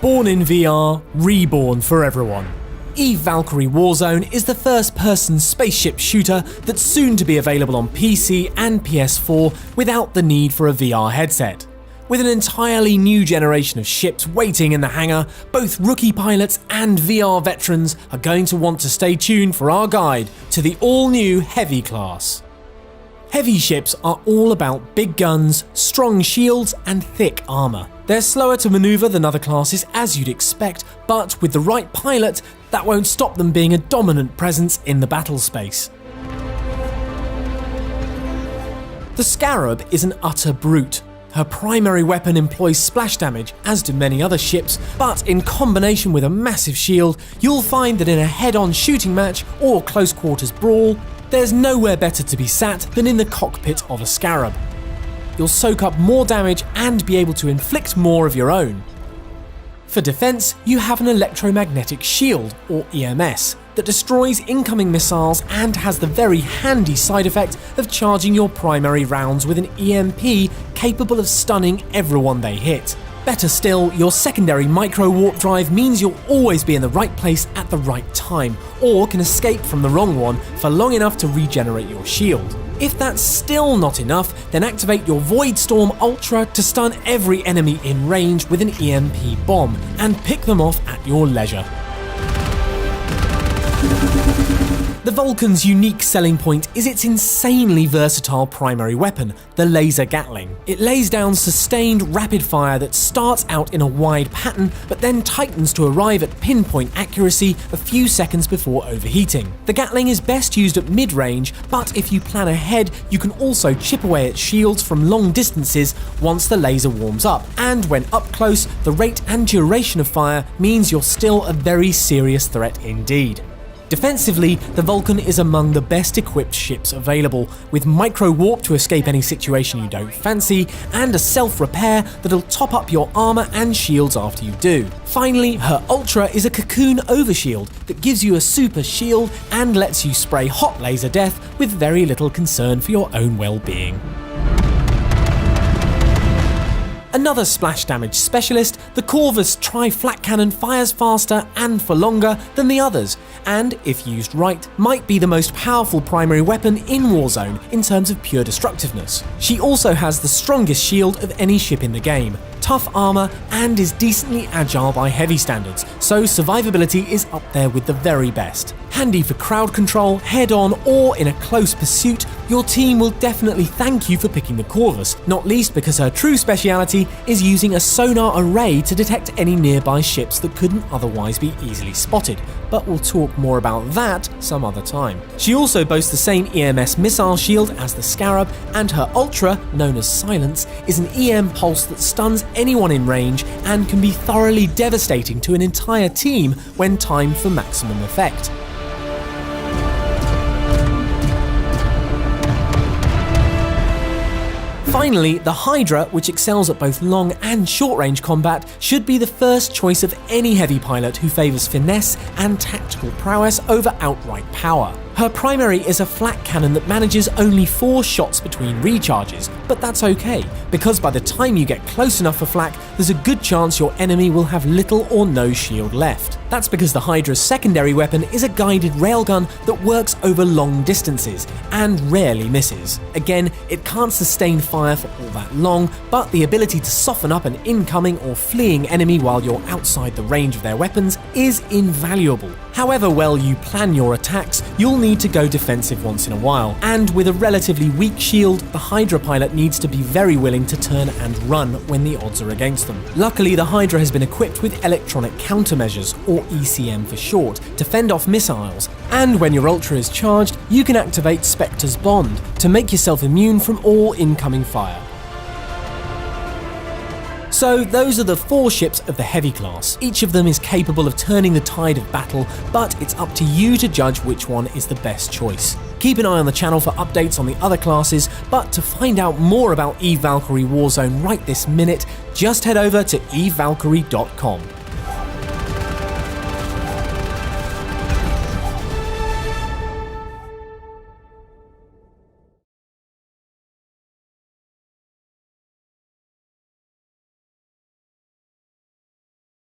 Born in VR, reborn for everyone. Eve Valkyrie Warzone is the first-person spaceship shooter that's soon to be available on PC and PS4 without the need for a VR headset. With an entirely new generation of ships waiting in the hangar, both rookie pilots and VR veterans are going to want to stay tuned for our guide to the all-new Heavy class. Heavy ships are all about big guns, strong shields, and thick armour. They're slower to manoeuvre than other classes, as you'd expect, but with the right pilot, that won't stop them being a dominant presence in the battle space. The Scarab is an utter brute. Her primary weapon employs splash damage, as do many other ships, but in combination with a massive shield, you'll find that in a head-on shooting match or close-quarters brawl, there's nowhere better to be sat than in the cockpit of a Scarab. You'll soak up more damage and be able to inflict more of your own. For defense, you have an electromagnetic shield, or EMS, that destroys incoming missiles and has the very handy side effect of charging your primary rounds with an EMP capable of stunning everyone they hit. Better still, your secondary micro-warp drive means you'll always be in the right place at the right time, or can escape from the wrong one for long enough to regenerate your shield. If that's still not enough, then activate your Void Storm Ultra to stun every enemy in range with an EMP bomb, and pick them off at your leisure. The Vulcan's unique selling point is its insanely versatile primary weapon, the laser Gatling. It lays down sustained rapid fire that starts out in a wide pattern but then tightens to arrive at pinpoint accuracy a few seconds before overheating. The Gatling is best used at mid-range, but if you plan ahead, you can also chip away at shields from long distances once the laser warms up, and when up close, the rate and duration of fire means you're still a very serious threat indeed. Defensively, the Vulcan is among the best equipped ships available, with micro-warp to escape any situation you don't fancy, and a self-repair that'll top up your armour and shields after you do. Finally, her Ultra is a cocoon overshield that gives you a super shield and lets you spray hot laser death with very little concern for your own well-being. Another splash damage specialist, the Corvus Tri-Flak Cannon fires faster and for longer than the others, and, if used right, might be the most powerful primary weapon in Warzone in terms of pure destructiveness. She also has the strongest shield of any ship in the game, tough armour, and is decently agile by heavy standards, so survivability is up there with the very best. Handy for crowd control, head-on, or in a close pursuit, your team will definitely thank you for picking the Corvus, not least because her true speciality is using a sonar array to detect any nearby ships that couldn't otherwise be easily spotted, but we'll talk more about that some other time. She also boasts the same EMS missile shield as the Scarab, and her Ultra, known as Silence, is an EM pulse that stuns anyone in range and can be thoroughly devastating to an entire team when timed for maximum effect. Finally, the Hydra, which excels at both long and short-range combat, should be the first choice of any heavy pilot who favours finesse and tactical prowess over outright power. Her primary is a flak cannon that manages only 4 shots between recharges, but that's okay, because by the time you get close enough for flak, there's a good chance your enemy will have little or no shield left. That's because the Hydra's secondary weapon is a guided railgun that works over long distances, and rarely misses. Again, it can't sustain fire for all that long, but the ability to soften up an incoming or fleeing enemy while you're outside the range of their weapons is invaluable. However well you plan your attacks, you'll need to go defensive once in a while, and with a relatively weak shield, the Hydra pilot needs to be very willing to turn and run when the odds are against them. Luckily, the Hydra has been equipped with electronic countermeasures, or ECM for short, to fend off missiles, and when your Ultra is charged, you can activate Spectre's Bond to make yourself immune from all incoming fire. So those are the 4 ships of the Heavy class. Each of them is capable of turning the tide of battle, but it's up to you to judge which one is the best choice. Keep an eye on the channel for updates on the other classes, but to find out more about Eve Valkyrie Warzone right this minute, just head over to evevalkyrie.com.